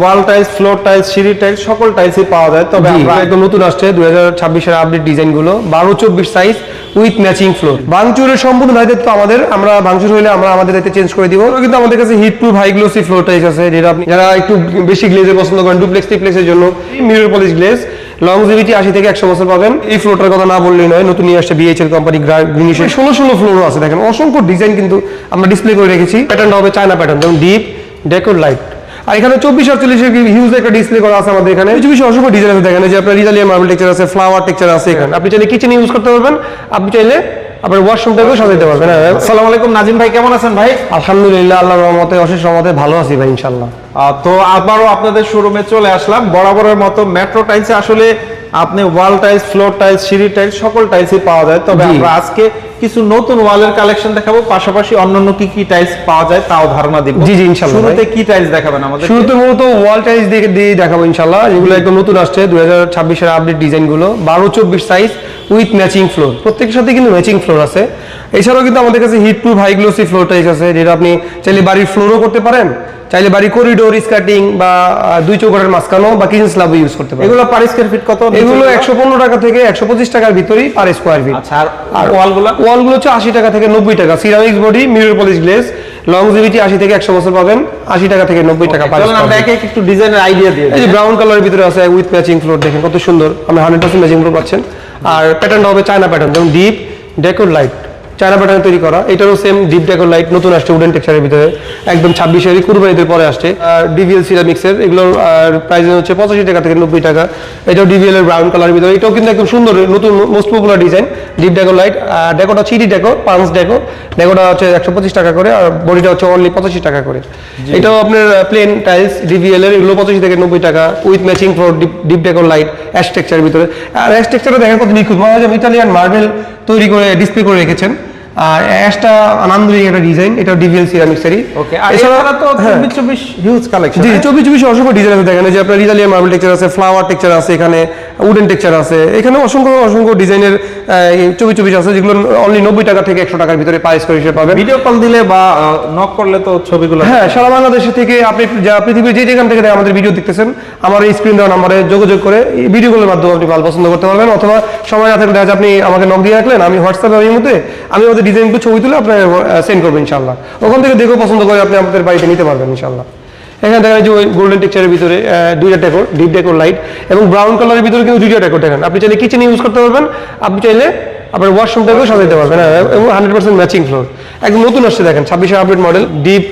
Wall tiles, floor tiles, সিঁড়ি tiles সকল টাইলসই পাওয়া যায়। তবে আমরা একদম নতুন আসছে 2026 এর আপডেট ডিজাইন গুলো 12-24 সাইজ উইথ ম্যাচিং ফ্লোর। ভাঙচুরের সম্পূর্ণ দায়িত্ব আমাদের, আমরা ভাঙচুর হলে আমরা আমাদের দায়িত্ব চেঞ্জ করে দিব। কিন্তু আমাদের কাছে heat proof high glossy floor tiles আছে, যেটা আপনি যারা একটু বেশি গ্লেজে পছন্দ করেন, ডুপ্লেক্স ট্রিপ্লেক্সের জন্য মিরর পলিশ গ্লেজ লংজিভিটি 80 থেকে 100 বছর পাবেন। এই ফ্লোরটার কথা না বললেই নয়, নতুন নিয়ে আসছে বিএইচএল কোম্পানি গ্রিনিশের 16 ফ্লোরও আছে। দেখেন অসংখ্য ডিজাইন কিন্তু আমরা ডিসপ্লে করে রেখেছি। প্যাটার্নটা হবে চায়না প্যাটার্ন, যেমন ডিপ ডেকোর লাইট। আর এখানে 24-48 হিউজ একটা ডিসপ্লে করা আছে আমাদের এখানে। কিছু কিছু অসংখ্য ডিজাইন আছে, দেখেন যে আপনার ইতালিয়ান মার্বেল টেক্সচার আছে, ফ্লাওয়ার টেক্সচার আছে। এখানে আপনি চাইলে কিচেনে ইউজ করতে পারবেন, আপনি চাইলে আপনার ওয়াশরুমটাকেও সাজাতে পারবেন। আসসালামু আলাইকুম নাজিম ভাই, কেমন আছেন ভাই? আলহামদুলিল্লাহ, আল্লাহর রহমতে অশেষ রহমতে ভালো আছি ভাই, ইনশাআল্লাহ। তো আবারও আপনাদের শোরুমে চলে আসলাম বরাবরের মতো। মেট্রো টাইলসে আসলে আপনি ওয়াল টাইলস, ফ্লোর টাইলস, সিঁড়ি টাইলস সকল টাইলসই পাওয়া যায়। তবে আমরা আজকে কিছু নতুন ওয়ালের কালেকশন দেখাবো, পাশাপাশি অন্যান্য কি কি টাইলস পাওয়া যায় তাও ধারণা দিব। জি জি ইনশাআল্লাহ। শুরুতে কি টাইলস দেখাবেন আমাদের? শুরুতে মূলত ওয়াল টাইলস দিয়ে দেখাবো ইনশাআল্লাহ, যেগুলো একদম নতুন আসছে 2026 এর আপডেট ডিজাইন গুলো 12-24 সাইজ উইথ ম্যাচিং ফ্লোর। প্রত্যেকের সাথে কিন্তু ম্যাচিং ফ্লোর আছে। এছাড়াও কিন্তু আমাদের কাছে heat proof high glossy floor tiles আছে, যেটা আপনি চাইলে বাড়ির ফ্লোরও করতে পারেন, চাইলে বাড়ি করিডোর স্কার্টিং বা দুই চৌকাঠের মাঝখানেও বা কিচেন স্ল্যাবও ইউজ করতে পারেন। এগুলো পার স্কয়ার ফিট কত? এগুলো 115 টাকা থেকে 125 টাকার ভিতরেই পার স্কয়ার ফিট। আচ্ছা, আর ওয়ালগুলো হচ্ছে 80 টাকা থেকে 90 টাকা। Ceramics body, mirror polish glaze, longevity 80 থেকে 100 বছর পাবেন। 80 টাকা থেকে 90 টাকা পার স্কয়ার ফিট। আমরা একটু ডিজাইনের আইডিয়া দিয়ে এই যে ব্রাউন কালারের ভিতরে আছে উইথ ম্যাচিং ফ্লোর, দেখেন কত সুন্দর। আমরা 100% ম্যাচিং ফ্লোর পাচ্ছেন। আর প্যাটার্নটা হবে চায়না প্যাটার্ন, যেমন ডিপ ডেকোর লাইট চায়না প্যাটার্নে তৈরি করা। এটারও সেম ডিপ ডেকোর লাইট নতুন আসছে উডেন টেক্সচারের ভিতরে, একদম 26 কুরবানিদের পরে আসছে। আর ডিভিএল সিরামিক্সের, এগুলোর প্রাইস হচ্ছে 85 টাকা থেকে 90 টাকা। এটাও ডিভিএল এর ব্রাউন কালারের ভিতরে। এটাও কিন্তু একদম সুন্দর নতুন most popular design deep decor light. ডেকোটা হচ্ছে ইডি ডেকো, পাঞ্চ ডেকো। ডেকোটা হচ্ছে 125 টাকা করে, আর বডিটা হচ্ছে অনলি 85 টাকা করে। এটাও আপনার প্লেন টাইলস ডিভিএল এর, এগুলো 85 থেকে 90 টাকা with matching floor, deep decor light, ash টেক্সচারের ভিতরে। আর অ্যাশ টেক্সচারটা দেখেন কত নিখুঁত, মনে হয় যে ইতালিয়ান মার্বেল তৈরি করে ডিসপ্লে করে রেখেছেন। আর অ্যাশটা আনন্দদায়ক একটা ডিজাইন, এটা ডিভিএল সিরামিক্সেরই। ওকে, আর এছাড়া তো 24 হিউজ কালেকশন। জি 24 অসংখ্য ডিজাইন আছে, দেখেন যে আপনার ইতালিয়ান মার্বেল টেক্সচার আছে, ফ্লাওয়ার টেক্সচার আছে, এখানে উডেন টেক্সচার আছে। এখানে অসংখ্য ডিজাইনের 24 আছে, যেগুলো অনলি 90 টাকা থেকে 100 টাকার ভিতরে পার স্কয়ার হিসেবে পাবেন। ভিডিও কল দিলে বা নক করলে তো ছবিগুলো, হ্যাঁ, সারা বাংলাদেশ থেকে আপনি পৃথিবীর যে যেখান থেকে আমাদের ভিডিও দেখতেছেন, আমার এই স্ক্রিন দেওয়া নম্বরে যোগাযোগ করে এই ভিডিওগুলোর মাধ্যমে আপনি মাল পছন্দ করতে পারবেন। অথবা সময় না থাকলে আপনি আমাকে নক দিয়ে রাখলেন, আমি হোয়াটসঅ্যাপে আমি মধ্যে আমি আমাদের ডিজাইনগুলো ছবি তুলে আপনার সেন্ড করবেন ইনশাআল্লাহ। ওখান থেকে দেখেও পছন্দ করে আপনি আমাদের বাড়িতে নিতে পারবেন ইনশাআল্লাহ। এখানে দেখা যায় যে গোল্ডেন টেক্সচারের ভিতরে দুইটা ডেকোর, ডিপ ডেকোর লাইট এবং ব্রাউন কালারের ভিতরে কিন্তু দুইটা ডেকোর। দেখেন আপনি চাইলে কিচেনে ইউজ করতে পারবেন, আপনি চাইলে আপনার ওয়াশরুমটাকেও সাজাতে পারবেন। এবং 100% ম্যাচিং ফ্লোর, একদম নতুন আসছে। দেখেন 26 update model, deep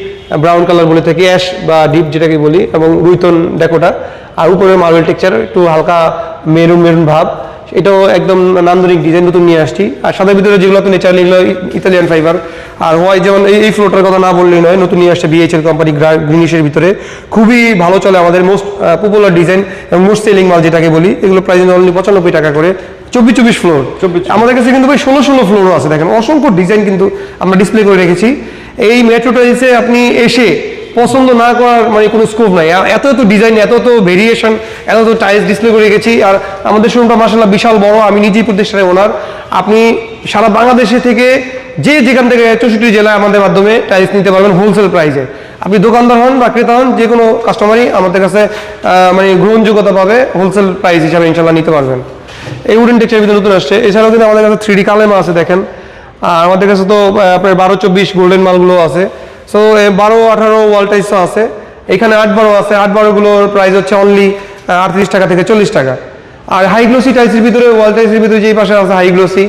brown colour বলে থাকে, অ্যাশ বা ডিপ যেটাকে বলি, এবং রুইতন ডেকোটা। আর উপরে মার্বেল টেক্সচার, একটু হালকা মেরুন ভাব। এটাও একদম নান্দনিক ডিজাইন নতুন নিয়ে আসছি। আর সাদার ভিতরে যেগুলো আপনি ন্যাচারালি ইতালিয়ান ফাইবার। আর হোয়াইট, যেমন এই ফ্লোরটার কথা না বললেই নয়, নতুন নিয়ে আসছে বিএইচএল কোম্পানি গ্রিনিশের ভিতরে। খুবই ভালো চলে, আমাদের মোস্ট পপুলার ডিজাইন এবং মোস্ট সেলিং মাল যেটাকে বলি। এগুলো প্রাইস অনলি 95 টাকা করে। 24 ফ্লোর। আমাদের কাছে কিন্তু ভাই 16 ফ্লোরও আছে। দেখেন অসংখ্য ডিজাইন কিন্তু আমরা ডিসপ্লে করে রেখেছি। এই মেট্রো টাইলসে আপনি এসে পছন্দ না করার মানে কোনো স্কোপ নাই। এত ডিজাইন, এত ভেরিয়েশন, এত টাইলস ডিসপ্লে করে রেখেছি। আর আমাদের শোরুমটা মাশাআল্লাহ বিশাল বড়, আমি নিজেই প্রতিষ্ঠানের ওনার। আপনি সারা বাংলাদেশে থেকে যেখান থেকে 64 জেলায় আমাদের মাধ্যমে টাইলস নিতে পারবেন হোলসেল প্রাইসে। আপনি দোকানদার হন বা ক্রেতা হন, যে কোনো কাস্টমারই আমাদের কাছে মানে গ্রহণযোগ্যতা পাবে, হোলসেল প্রাইস হিসাবে ইনশাআল্লাহ নিতে পারবেন। এই উডেন টেক্সচার ভিতরে নতুন আসছে। এছাড়াও কিন্তু আমাদের কাছে 3D কালেমা আছে, দেখেন। আর আমাদের কাছে তো আপনার 12-24 গোল্ডেন মালগুলো আছে। সো 12-18 ওয়াল টাইলসও আছে। এখানে 8-12 আছে। 8-12 গুলোর প্রাইস হচ্ছে অনলি 38 টাকা থেকে 40 টাকা। আর হাই গ্লোসি টাইলসের ভিতরে, ওয়াল টাইলসের ভিতরে যেই পাশে আছে হাই গ্লোসি,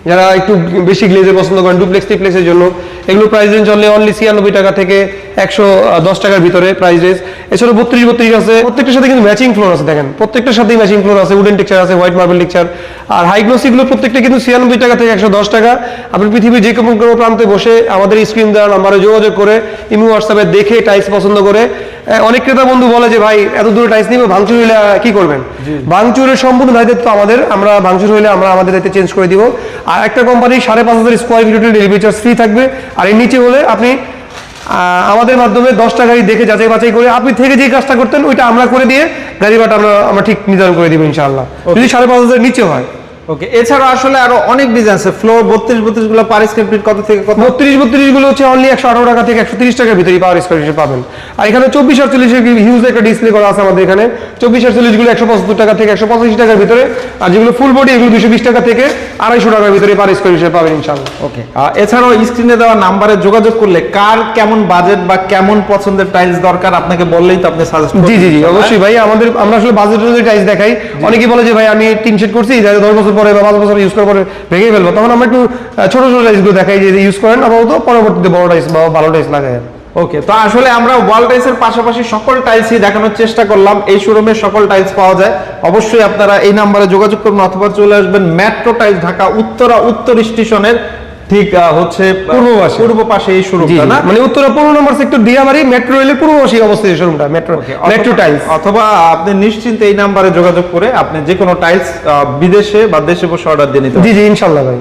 যারা একটু বেশি গ্লেজে পছন্দ করেন, ডুপ্লেক্স ট্রিপ্লেক্সের জন্য, এগুলো প্রাইস রেঞ্জ চলে অনলি 96 টাকা থেকে 110 টাকার ভিতরে প্রাইস রেঞ্জ। এছাড়াও 32 আছে। প্রত্যেকটার সাথে কিন্তু ম্যাচিং ফ্লোর আছে, দেখেন প্রত্যেকটার সাথেই ম্যাচিং ফ্লোর আছে, উডেন টেক্সচার আছে, হোয়াইট মার্বেল টেক্সচার। আর হাই গ্লোসিগুলো প্রত্যেকটা কিন্তু 96 টাকা থেকে 110 টাকা। আপনি পৃথিবীর যে কোনো প্রান্তে বসে আমাদের স্ক্রিন দেওয়া নাম্বারে যোগাযোগ করে ইমো হোয়াটসঅ্যাপে দেখে টাইলস পছন্দ করে। অনেক ক্রেতা বন্ধু বলে যে ভাই এত দূরে টাইলস নিব, ভাঙচুর হইলে কি করবেন? ভাঙচুরের সম্পূর্ণ দায়িত্ব আমাদের, আমরা ভাঙচুর হইলে আমরা আমাদের দায়িত্ব চেঞ্জ করে দিব। আর একটা কোম্পানি 5,500 স্কোয়ার ফিটের ডেলিভারি চার্জ ফ্রি থাকবে। আর এর নিচে হলে আপনি আমাদের মাধ্যমে 10টা গাড়ি দেখে যাচাই বাছাই করে আপনি থেকে যে কাজটা করতেন ওইটা আমরা করে দিয়ে গাড়ি ভাড়া আমরা ঠিক নির্ধারণ করে দিব ইনশাআল্লাহ, যদি 5,500 নিচে হয়। ওকে, এছাড়া আসলে আরো অনেক ডিজাইন আছে। ফ্লোর 32 গুলো পার স্কয়ার ফিট কত থেকে কত? 32 গুলো হচ্ছে অনলি 118 টাকা থেকে 130 টাকার ভিতরে পাওয়ার স্কয়ার ফিট পাবেন। আর এখানে 24-48 এর হিউজ একটা ডিসপ্লে করা আছে আমাদের এখানে। 24-48 গুলো 175 টাকা থেকে 185 টাকার ভিতরে, আর যেগুলো ফুল বডি এগুলো 220 টাকা থেকে 250 টাকার ভিতরে পার স্কয়ার ফিট পাবেন ইনশাআল্লাহ। ওকে, এছাড়াও স্ক্রিনে দেওয়া নাম্বারে যোগাযোগ করলে কার কেমন বাজেট বা কেমন পছন্দের টাইলস দরকার আপনাকে বললেই তো আপনি সাজেস্ট জি জি জি অবশ্যই ভাই, আমরা আসলে বাজেট অনুযায়ী টাইলস দেখাই। অনেকেই বলে যে ভাই আমি টিন শেড করছি 10 বছর পরে বা 5 বছর ইউজ করার পরে ভেঙে ফেলবো, তখন আমরা একটু ছোট ছোট টাইলসগুলো দেখাই যে ইউজ করেন, আপাতত পরবর্তীতে বড় টাইলস বা ভালো টাইলস লাগাই। ওকে, তো আসলে আমরা ওয়াল টাইলসের পাশাপাশি সকল টাইলসই দেখানোর চেষ্টা করলাম। এই শোরুমে সকল টাইলস পাওয়া যায়। অবশ্যই আপনারা এই নাম্বারে যোগাযোগ করুন অথবা চলে আসবেন মেট্রো টাইলস, ঢাকা উত্তর স্টেশনের ঠিক হচ্ছে পূর্ব পাশে এই শোরুমটা, না মানে উত্তরা 15 নম্বর সেক্টর দিয়াবাড়ি মেট্রো রেলের পূর্ব পাশে অবস্থিত শোরুমটা মেট্রো টাইলস। অথবা আপনি নিশ্চিন্তে এই নাম্বারে যোগাযোগ করে আপনি যে কোনো টাইলস বিদেশে বা দেশে বসে অর্ডার দিয়ে নিতে পারেন। জি জি ইনশাআল্লাহ ভাই।